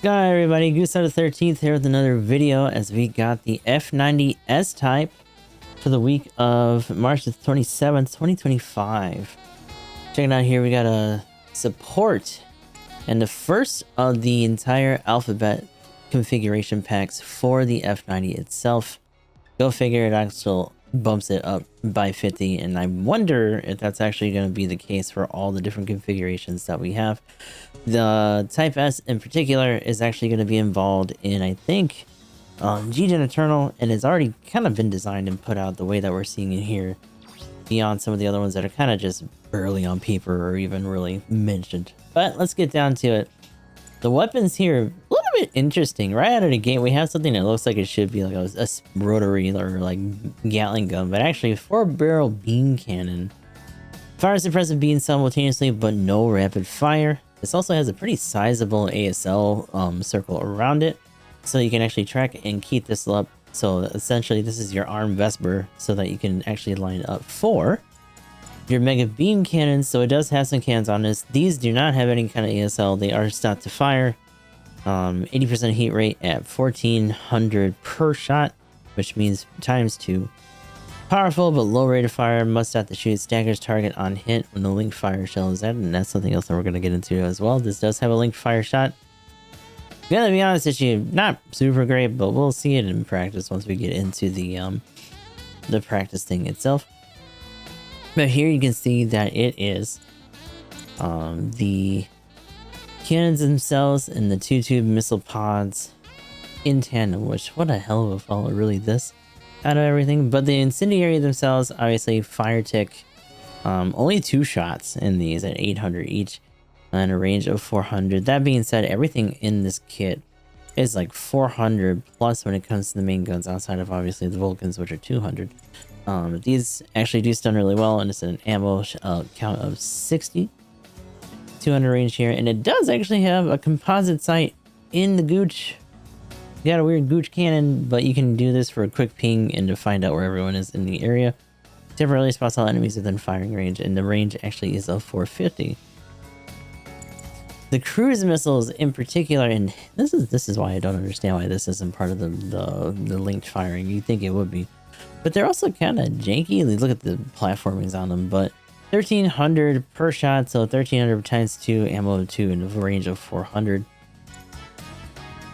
Sky everybody, Goose out of 13th here with another video as we got the F90 S-Type for the week of March the 27th, 2025. Checking out here, we got a support and the first of the entire alphabet configuration packs for the F90 itself. Go figure, it actually bumps it up by 50, and I wonder if that's actually going to be the case for all the different configurations that we have. The Type S in particular is actually going to be involved in, I think, G-Gen Eternal, and it's already kind of been designed and put out the way that we're seeing it here, beyond some of the other ones that are kind of just barely on paper or even really mentioned. But let's get down to it. The weapons here, a little bit interesting. Right out of the gate, we have something that looks like it should be like a rotary or like Gatling gun, but actually a 4-barrel beam cannon. Fire suppressive beam simultaneously, but no rapid fire. This also has a pretty sizable ASL circle around it, so you can actually track and keep this up. So essentially, this is your arm Vesper, so that you can actually line up for your mega beam cannons. So it does have some cannons on this. These do not have any kind of ASL. They are stopped to fire. 80% heat rate at 1400 per shot, which means times 2. Powerful but low rate of fire. Must have to shoot staggers target on hit when the linked fire shell is at, and that's something else that we're going to get into as well. This does have a linked fire shot. Gonna be honest with you, not super great, but we'll see it in practice once we get into the practice thing itself. But here you can see that it is the cannons themselves and the 2-tube missile pods in tandem, which what a hell of a follow, really, this out of everything. But the incendiary themselves, obviously fire tick, only 2 shots in these at 800 each and a range of 400. That being said, everything in this kit is like 400 plus when it comes to the main guns, outside of obviously the Vulcans, which are 200. These actually do stun really well, and it's an ammo count of 60. 200 range here, and it does actually have a composite sight in the Gooch. You got a weird Gooch cannon, but you can do this for a quick ping and to find out where everyone is in the area. Temporarily spots all enemies within firing range, and the range actually is of 450. The cruise missiles in particular, and this is why I don't understand why this isn't part of the linked firing. You'd think it would be. But they're also kind of janky. Look at the platformings on them. But 1300 per shot, so 1300 times 2, ammo 2, and a range of 400.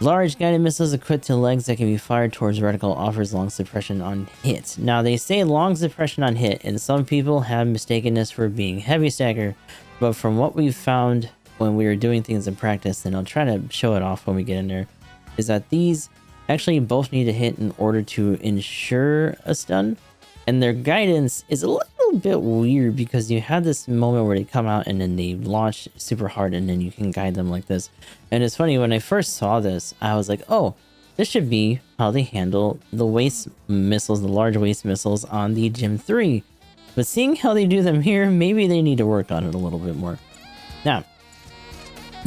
Large guided missiles equipped to legs that can be fired towards reticle, offers long suppression on hit. Now they say long suppression on hit, and some people have mistaken this for being heavy stagger. But from what we've found when we were doing things in practice, and I'll try to show it off when we get in there, is that these actually both need to hit in order to ensure a stun, and their guidance is a little bit weird because you have this moment where they come out and then they launch super hard, and then you can guide them like this. And it's funny, when I first saw this, I was like, oh, this should be how they handle the waste missiles, the large waste missiles on the Gym 3. But seeing how they do them here, maybe they need to work on it a little bit more. Now,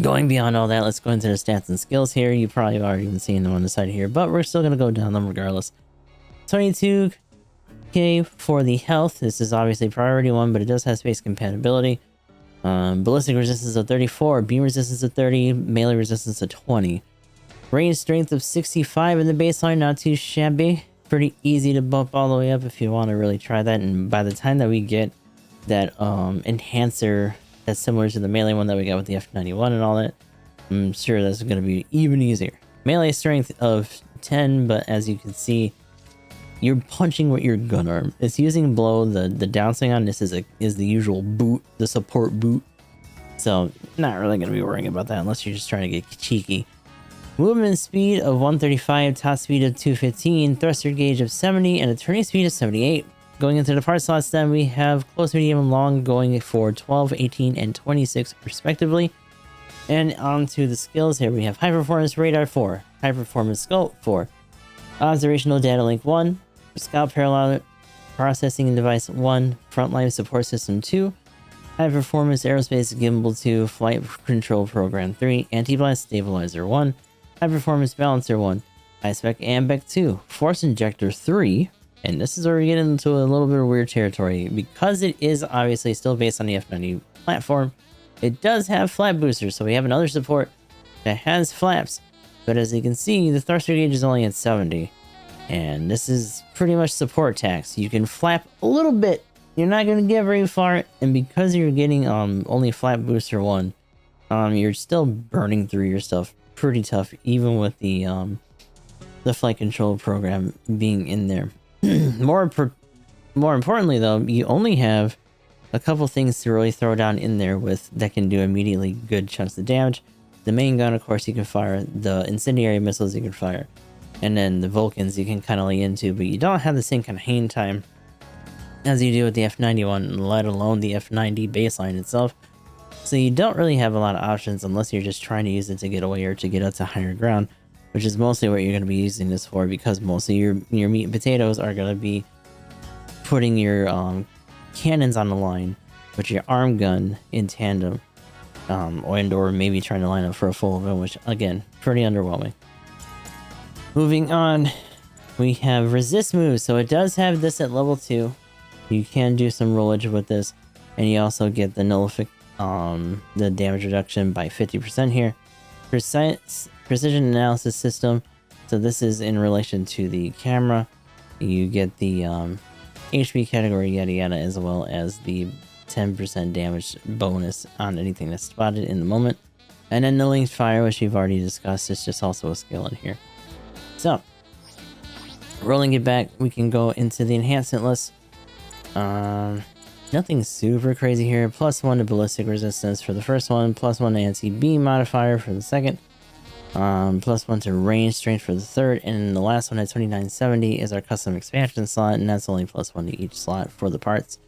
going beyond all that, let's go into the stats and skills here. You probably have already been seeing them on the side here, but we're still going to go down them regardless. 22k for the health. This is obviously priority 1, but it does have space compatibility. Ballistic resistance of 34, beam resistance of 30, melee resistance of 20. Range strength of 65 in the baseline, not too shabby. Pretty easy to bump all the way up if you want to really try that. And by the time that we get that enhancer that's similar to the melee one that we got with the F91 and all that, I'm sure that's going to be even easier. Melee strength of 10, but as you can see, you're punching with your gun arm. It's using blow. The downswing on this is the usual boot, the support boot. So not really going to be worrying about that unless you're just trying to get cheeky. Movement speed of 135, top speed of 215, thruster gauge of 70, and a turning speed of 78. Going into the part slots, then we have close, medium, and long going for 12, 18, and 26 respectively. And on to the skills here, we have high performance radar 4, high performance scope 4, observational data link 1, scout parallel processing device 1, frontline support system 2, high performance aerospace gimbal 2, flight control program 3, anti-blast stabilizer 1, high performance balancer 1, high spec AMBEC 2, force injector 3. And this is where we get into a little bit of weird territory. Because it is obviously still based on the F90 platform, it does have flap boosters. So we have another support that has flaps. But as you can see, the thruster gauge is only at 70. And this is pretty much support tax. You can flap a little bit. You're not going to get very far. And because you're getting only flap booster 1, you're still burning through your stuff pretty tough, even with the flight control program being in there. More importantly, though, you only have a couple things to really throw down in there with that can do immediately good chunks of damage. The main gun, of course, you can fire. The incendiary missiles you can fire. And then the Vulcans you can kind of lay into, but you don't have the same kind of hang time as you do with the f90 one, let alone the f90 baseline itself. So you don't really have a lot of options unless you're just trying to use it to get away or to get up to higher ground, which is mostly what you're going to be using this for, because most of your meat and potatoes are going to be putting your cannons on the line with your arm gun in tandem, or maybe trying to line up for a full event, which again, pretty underwhelming. Moving on, we have resist moves. So it does have this at level 2. You can do some rollage with this, and you also get the the damage reduction by 50% here. Precision analysis system. So this is in relation to the camera. You get the HP category, yada yada, as well as the 10% damage bonus on anything that's spotted in the moment. And then the linked fire, which we've already discussed, is just also a skill in here. So, rolling it back, we can go into the enhancement list. Nothing super crazy here. +1 to ballistic resistance for the first one, +1 to anti-beam modifier for the second, +1 to range strength for the third, and the last one at 2970 is our custom expansion slot, and that's only +1 to each slot for the parts.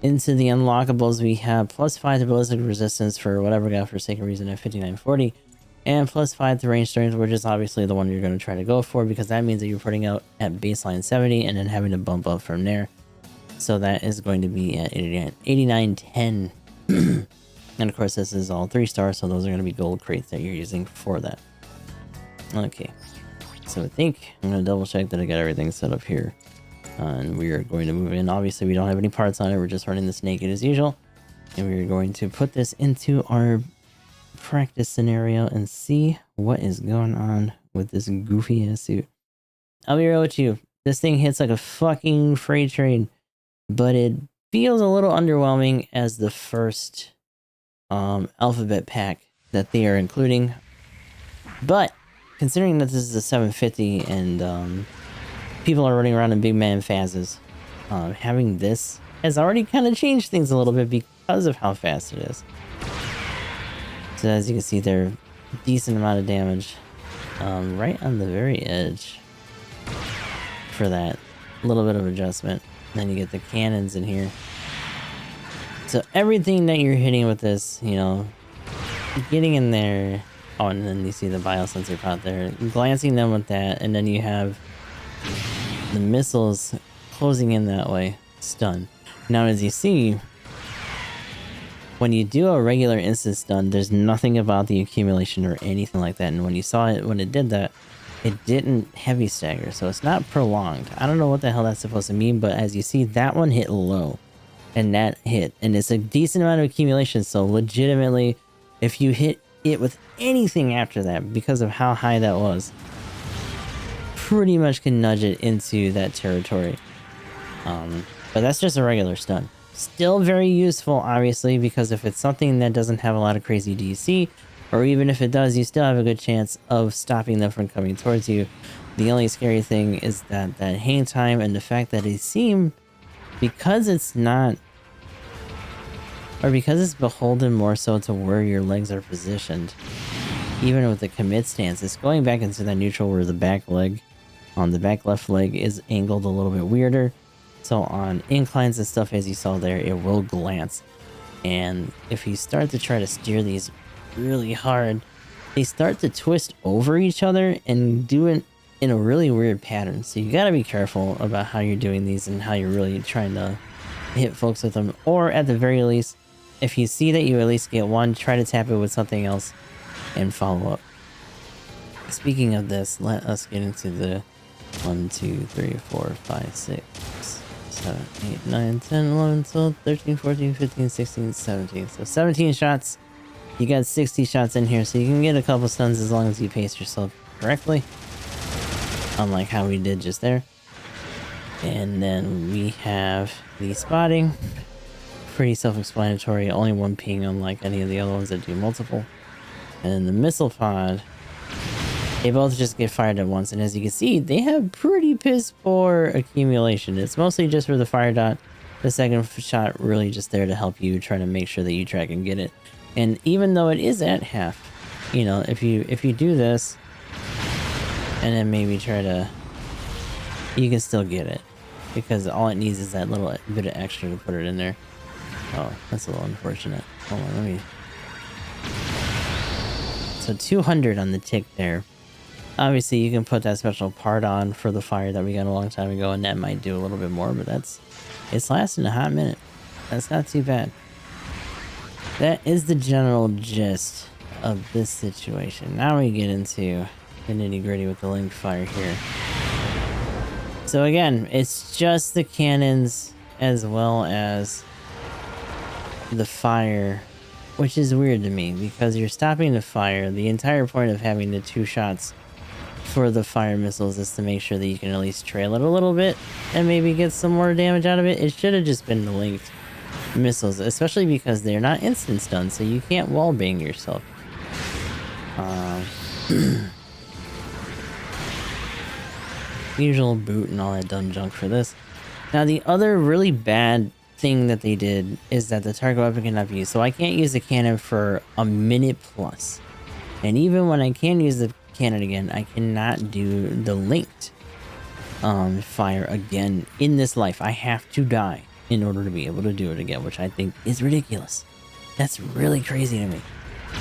Into the unlockables, we have +5 to ballistic resistance for whatever godforsaken reason at 5940. And +5 to range strength, which is obviously the one you're going to try to go for, because that means that you're putting out at baseline 70 and then having to bump up from there. So that is going to be at 8910. And of course, this is all 3-star, so those are going to be gold crates that you're using for that. Okay, so I think I'm going to double check that I got everything set up here. And we are going to move in. Obviously, we don't have any parts on it. We're just running this naked as usual. And we're going to put this into our practice scenario and see what is going on with this goofy ass suit. I'll be real with you, this thing hits like a fucking freight train, but it feels a little underwhelming as the first alphabet pack that they are including. But considering that this is a 750 and people are running around in big man phases, having this has already kind of changed things a little bit because of how fast it is. So as you can see there, decent amount of damage right on the very edge for that little bit of adjustment. Then you get the cannons in here. So everything that you're hitting with this, you know, getting in there. Oh, and then you see the biosensor pot there, glancing them with that, and then you have the missiles closing in that way. Stun. Now as you see, when you do a regular instant stun, there's nothing about the accumulation or anything like that. And when you saw it, when it did that, it didn't heavy stagger. So it's not prolonged. I don't know what the hell that's supposed to mean, but as you see, that one hit low. And that hit. And it's a decent amount of accumulation. So legitimately, if you hit it with anything after that, because of how high that was, pretty much can nudge it into that territory. But that's just a regular stun. Still very useful, obviously, because if it's something that doesn't have a lot of crazy DC, or even if it does, you still have a good chance of stopping them from coming towards you. The only scary thing is that hang time and the fact that it seemed, because it's not, or because it's beholden more so to where your legs are positioned, even with the commit stance, it's going back into that neutral where the back leg, the back left leg is angled a little bit weirder. So on inclines and stuff, as you saw there, it will glance. And if you start to try to steer these really hard, they start to twist over each other and do it in a really weird pattern. So you gotta be careful about how you're doing these and how you're really trying to hit folks with them. Or at the very least, if you see that you at least get one, try to tap it with something else and follow up. Speaking of this, let us get into the 1, 2, 3, 4, 5, 6, 7, 8, 9, 10, 11, 12, 13, 14, 15, 16, 17. So 17 shots. You got 60 shots in here, so you can get a couple stuns as long as you pace yourself correctly, unlike how we did just there. And then we have the spotting, pretty self-explanatory, only one ping unlike any of the other ones that do multiple. And then the missile pod, they both just get fired at once, and as you can see, they have pretty piss poor accumulation. It's mostly just for the fire dot. The second shot really just there to help you try to make sure that you track and get it. And even though it is at half, you know, if you do this and then maybe try to, you can still get it because all it needs is that little bit of extra to put it in there. Oh, that's a little unfortunate. Hold on, let me. So 200 on the tick there. Obviously, you can put that special part on for the fire that we got a long time ago, and that might do a little bit more, but it's lasting a hot minute. That's not too bad. That is the general gist of this situation. Now we get into the nitty-gritty with the linked fire here. So again, it's just the cannons as well as the fire, which is weird to me because you're stopping the fire. The entire point of having the 2 shots for the fire missiles is to make sure that you can at least trail it a little bit and maybe get some more damage out of it. It should have just been the linked missiles, especially because they're not instant stun, so you can't wallbang yourself. Usual boot and all that dumb junk for this. Now the other really bad thing that they did is that the target weapon cannot be used, so I can't use the cannon for a minute plus. And even when I can use the cannon again, I cannot do the linked fire again in this life. I have to die in order to be able to do it again, which I think is ridiculous. That's really crazy to me.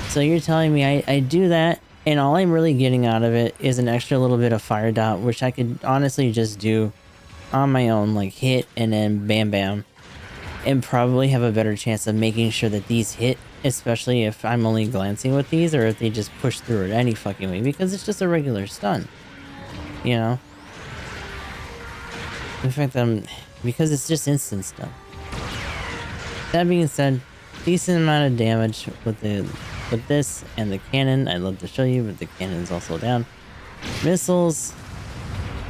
So you're telling me I do that, and all I'm really getting out of it is an extra little bit of fire dot, which I could honestly just do on my own, like hit and then bam bam, and probably have a better chance of making sure that these hit, especially if I'm only glancing with these or if they just push through it any fucking way, because it's just a regular stun, you know? In fact, because it's just instant stun. That being said, decent amount of damage with this and the cannon. I'd love to show you, but the cannon is also down. Missiles,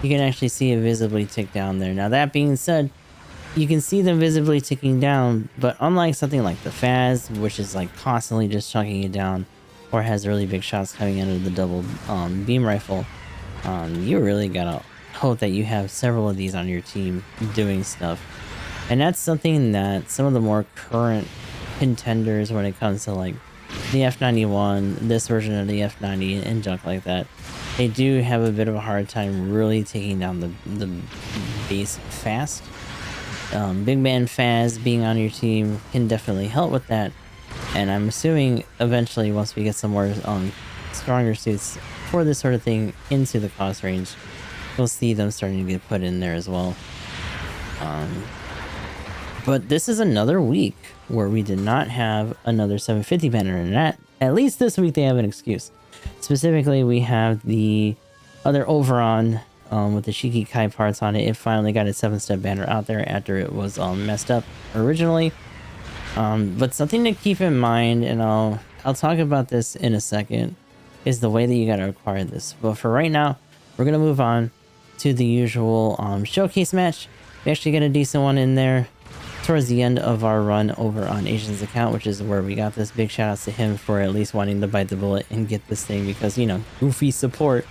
you can actually see it visibly tick down there. Now that being said, you can see them visibly ticking down, but unlike something like the Faz, which is like constantly just chunking it down, or has really big shots coming out of the double beam rifle, you really gotta hope that you have several of these on your team doing stuff. And that's something that some of the more current contenders, when it comes to like the F91, this version of the F90 and junk like that, they do have a bit of a hard time really taking down the base fast. Big Man Faz being on your team can definitely help with that, and I'm assuming eventually once we get some more stronger suits for this sort of thing into the cost range, we'll see them starting to get put in there as well. But this is another week where we did not have another 750 banner, and that at least this week they have an excuse. Specifically, we have the other Overon with the Shiki Kai parts on it. It finally got its 7-step banner out there after it was messed up originally. But something to keep in mind, and I'll talk about this in a second, is the way that you gotta acquire this. But for right now, we're gonna move on to the usual showcase match. We actually got a decent one in there towards the end of our run over on Asian's account, which is where we got this. Big shout outs to him for at least wanting to bite the bullet and get this thing, because, you know, goofy support,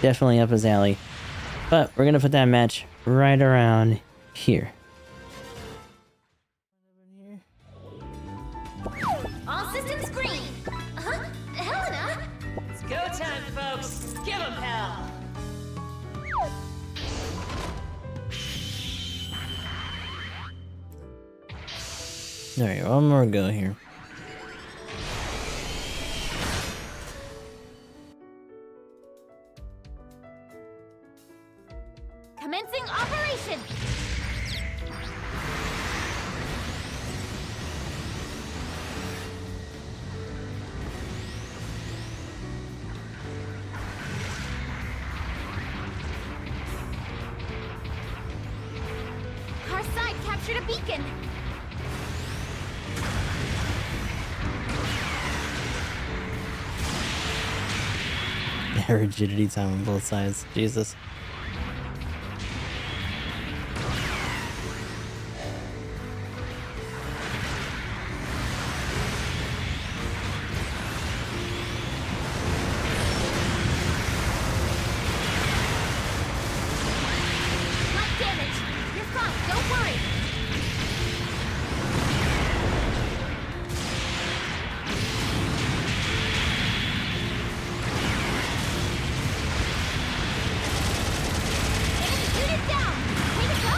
definitely up his alley. But we're gonna put that match right around here. All systems green. Helena. It's go time, folks. Give 'em hell. Alright, one more go here. Commencing operation. Our side captured a beacon. rigidity time on both sides. Jesus. Light damage. You're fine. Don't worry. Enemy unit down. Way to go.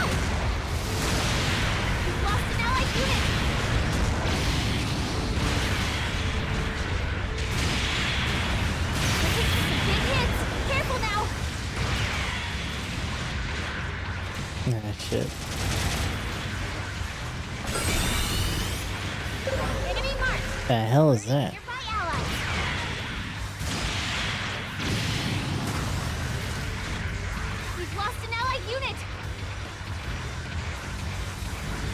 We've lost an allied unit. We're taking some big hits. Careful now. Ah, shit. Enemy marked. The hell is that? Nearby allies. We've lost an allied unit.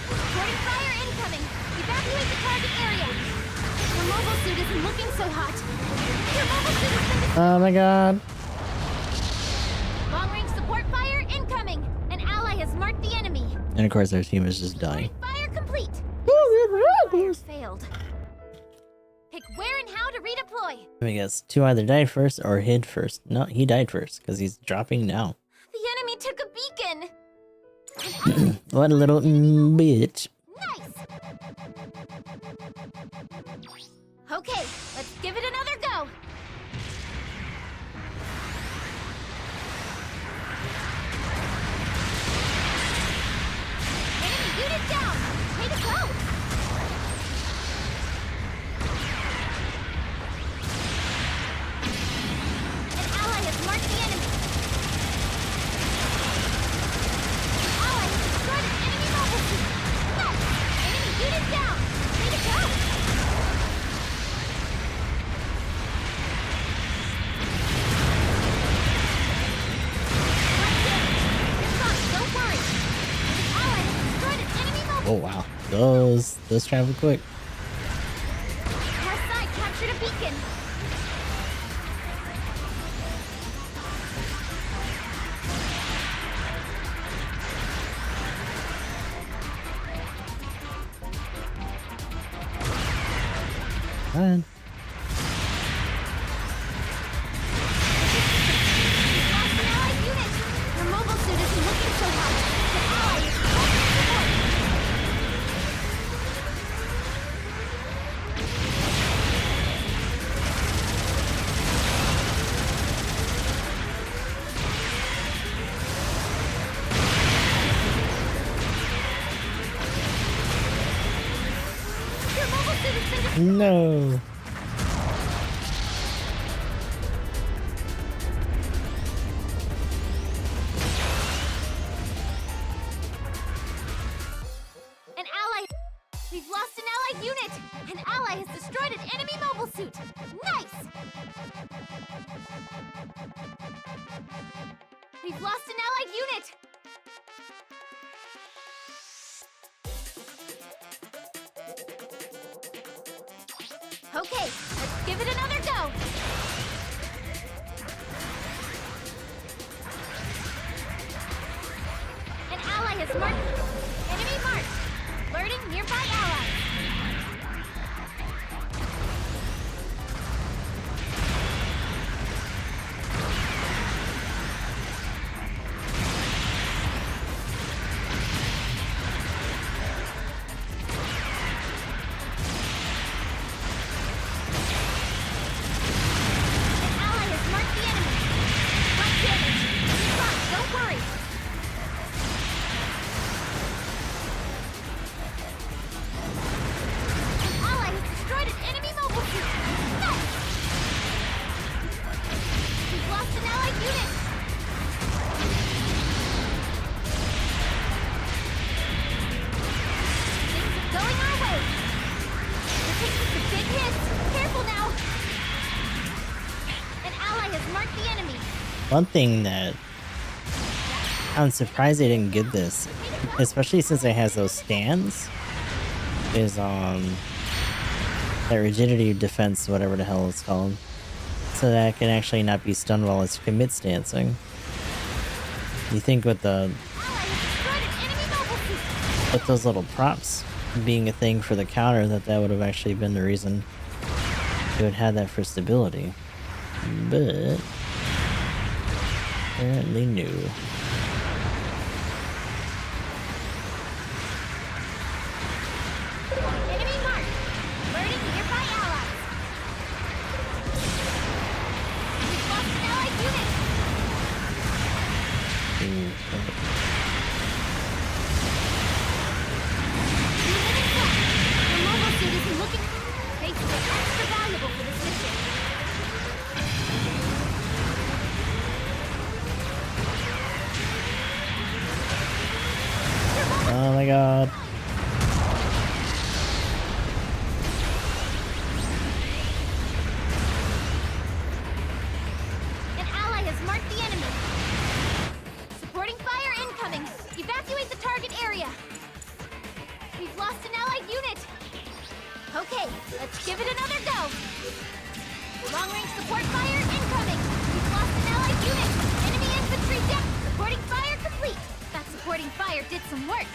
Reporting fire incoming. Evacuate the target area. Your mobile suit isn't looking so hot. Your mobile suit has been Oh my god. long-range support fire incoming. An ally has marked the enemy. And of course, our team is just dying. Fire complete. Fire failed. Pick where and how to redeploy. I guess 2 either died first or hid first. No, he died first because he's dropping now. The enemy took a beacon. What a little bitch. Nice. Okay, let's give it another go. Enemy unit down. Way to go. An ally has marked the enemy. An ally has destroyed an enemy mobile suit. Nice. Enemy unit down. Way to go. Light damage. You're fine. Don't worry. An ally has destroyed an enemy mobile. Oh wow. Those travel quick. Our side captured a beacon. Fine. We've lost an allied unit. Your mobile suit isn't looking so hot. The ally is providing support. Your mobile suit has been destroyed. No. An ally. We've lost an allied unit. An ally has destroyed an enemy mobile suit. Nice. We've lost an allied unit. Okay, let's give it another go. An ally has marked. Enemy marked. Alerting nearby allies. An ally has marked the enemy. Light damage. You're fine. Don't worry. An ally has destroyed an enemy mobile suit. Nice. We've lost an allied unit. Things are going our way. We're taking some big hits. Careful now. An ally has marked the enemy. One thing that I'm surprised they didn't get this, especially since it has those stands, is that rigidity defense, whatever the hell it's called. so that it can actually not be stunned while it's commit stancing. You think with the with those little props being a thing for the counter that would have actually been the reason it would have that for stability, but apparently no. Enemy marked. Alerting nearby allies. We've lost an allied unit. Ooh, The mobile suit isn't looking. Makes it extra valuable for this mission. oh my god. An ally has marked the enemy. Supporting fire incoming. Evacuate the target area. We've lost an allied unit. Okay, let's give it another go. Long-range support fire incoming. We've lost an allied unit. Enemy infantry down. Supporting fire complete. That supporting fire did some work.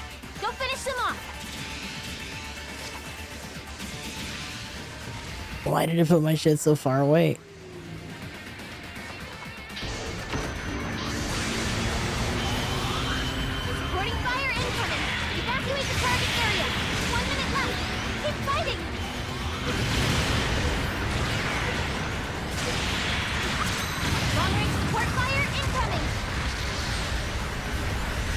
Go finish them off. Why did it put my shit so far away? Supporting fire incoming. Evacuate the target area. 1 minute left. Keep fighting. Long-range support fire incoming.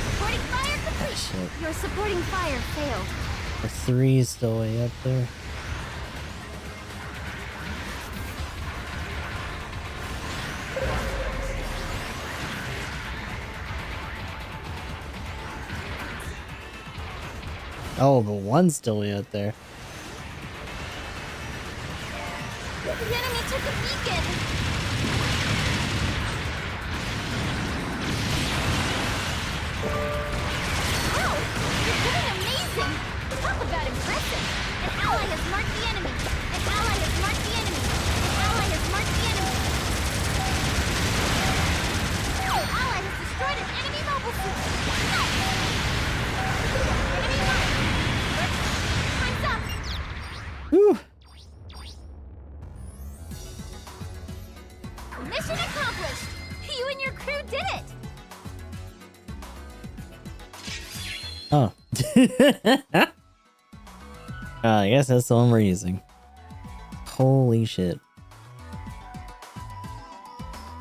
Supporting fire complete. Shit. Your supporting fire failed. The 3 is still way up there. Oh, the 1's still way up there. The enemy took a beacon. Wow, you're doing amazing. Talk about impressive. An ally has marked the enemy. An ally has marked the enemy. An ally has marked the enemy. Your ally has destroyed an enemy mobile suit. Enemy marked. Time's up. Whew. Mission accomplished. You and your crew did it. Oh. I guess that's the one we're using. Holy shit.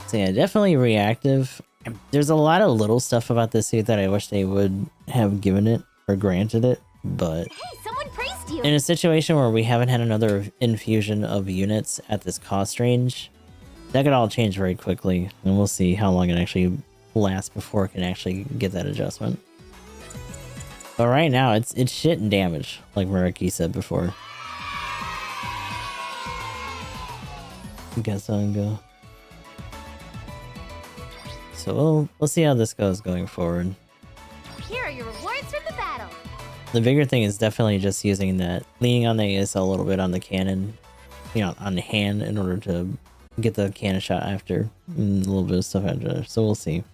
So yeah, definitely reactive. There's a lot of little stuff about this suit that I wish they would have given it or granted it, but Hey, someone praised you. in a situation where we haven't had another infusion of units at this cost range, that could all change very quickly, and we'll see how long it actually lasts before it can actually get that adjustment. But right now, it's shit and damage, like Mariki said before. Guess I'll go. So we'll see how this goes going forward. Here are your rewards from the battle. The bigger thing is definitely just using that, leaning on the ASL a little bit on the cannon, you know, on the hand in order to get the cannon shot after, and a little bit of stuff after. So we'll see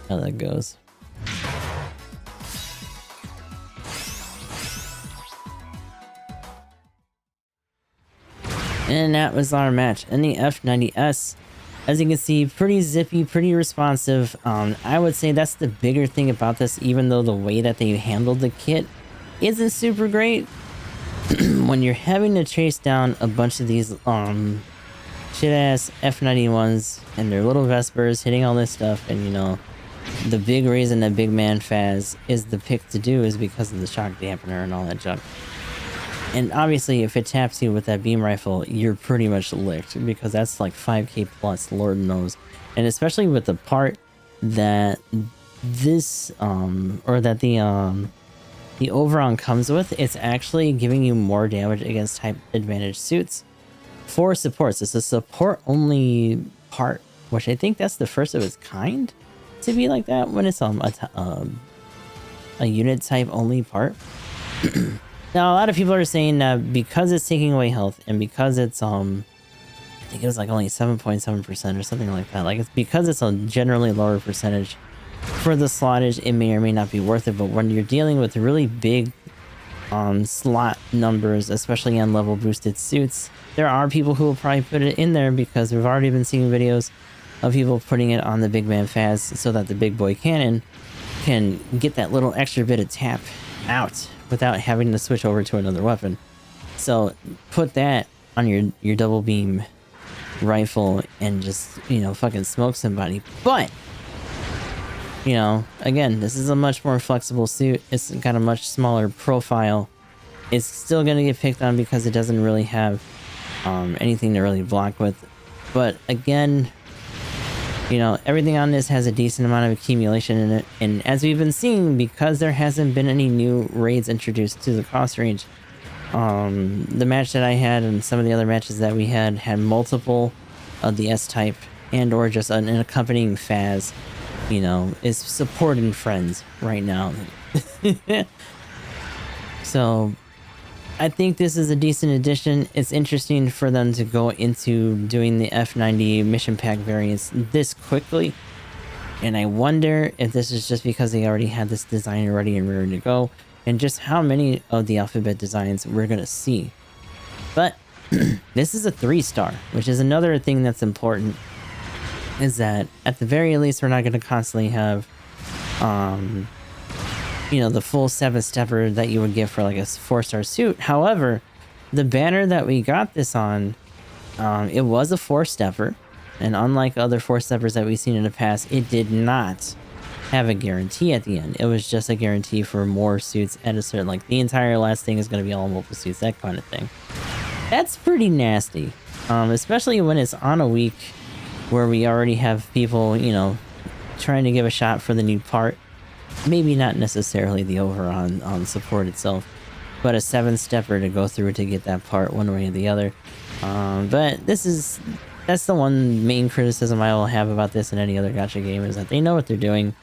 how that goes. And that was our match in the F90S. As you can see, pretty zippy, pretty responsive. I would say that's the bigger thing about this, even though the way that they handled the kit isn't super great. When you're having to chase down a bunch of these shit-ass F91s and their little Vespers hitting all this stuff, and you know, the big reason that Big Man Faz is the pick to do is because of the shock dampener and all that junk. And obviously, if it taps you with that beam rifle, you're pretty much licked, because that's like 5k plus, Lord knows. And especially with the part that this, or that the Overon comes with, it's actually giving you more damage against type advantage suits for supports. It's a support-only part, which I think that's the first of its kind to be like that when it's a unit type only part. Now, a lot of people are saying that because it's taking away health and because it's think it was like only 7.7% or something like that. Like, it's because it's a generally lower percentage for the slottage, it may or may not be worth it. But when you're dealing with really big slot numbers, especially on level boosted suits, there are people who will probably put it in there, because we've already been seeing videos of people putting it on the big man Faz so that the big boy cannon can get that little extra bit of tap out without having to switch over to another weapon. So put that on your double beam rifle and just, you know, fucking smoke somebody. But, you know, again, this is a much more flexible suit. It's got a much smaller profile. It's still gonna get picked on because it doesn't really have anything to really block with. But again, you know, everything on this has a decent amount of accumulation in it. And as we've been seeing, because there hasn't been any new raids introduced to the cost range, the match that I had and some of the other matches that we had multiple of the S-type and or just an accompanying Faz, you know, is supporting friends right now. So I think this is a decent addition. It's interesting for them to go into doing the f90 mission pack variants this quickly. And I wonder if this is just because they already had this design ready and ready to go, and just how many of the alphabet designs we're going to see. But this is a 3-star, which is another thing that's important, is that at the very least, we're not going to constantly have, you know, the full 7-stepper that you would get for like a 4-star suit. However, the banner that we got this on, it was a 4-stepper, and unlike other 4-steppers that we've seen in the past, it did not have a guarantee at the end. It was just a guarantee for more suits at a certain, like, the entire last thing is going to be all multiple suits, that kind of thing. That's pretty nasty, especially when it's on a week where we already have people, you know, trying to give a shot for the new part. Maybe not necessarily the over on support itself, but a 7-stepper to go through to get that part one way or the other. But that's the one main criticism I will have about this and any other gacha game, is that they know what they're doing.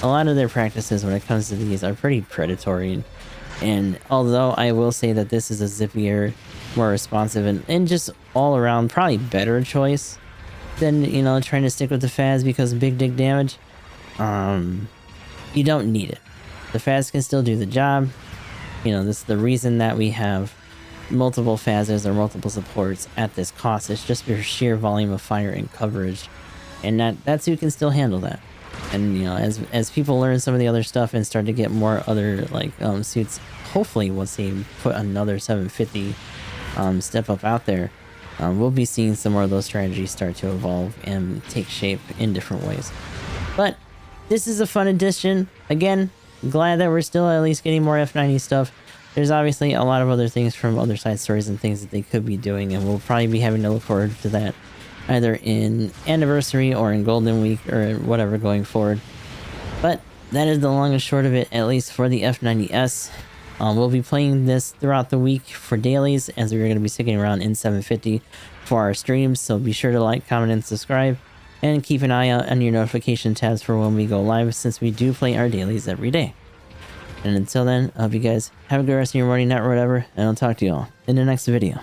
A lot of their practices when it comes to these are pretty predatory. And although I will say that this is a zippier, more responsive, and just all around probably better choice than, you know, trying to stick with the Faz because of big dig damage, you don't need it. The Faz can still do the job. You know, this is the reason that we have multiple Fazes or multiple supports at this cost. It's just your sheer volume of fire and coverage, and that suit can still handle that. And, you know, as people learn some of the other stuff and start to get more other, like, suits, hopefully once they put another 750 step up out there, we'll be seeing some more of those strategies start to evolve and take shape in different ways. But this is a fun addition. Again, glad that we're still at least getting more f90 stuff. There's obviously a lot of other things from other side stories and things that they could be doing, and we'll probably be having to look forward to that either in Anniversary or in Golden Week or whatever going forward. But that is the long and short of it, at least for the F90S. We'll be playing this throughout the week for dailies, as we're going to be sticking around in 750 for our streams, so be sure to like, comment, and subscribe, and keep an eye out on your notification tabs for when we go live, since we do play our dailies every day. And until then, I hope you guys have a good rest of your morning, night, or whatever, and I'll talk to you all in the next video.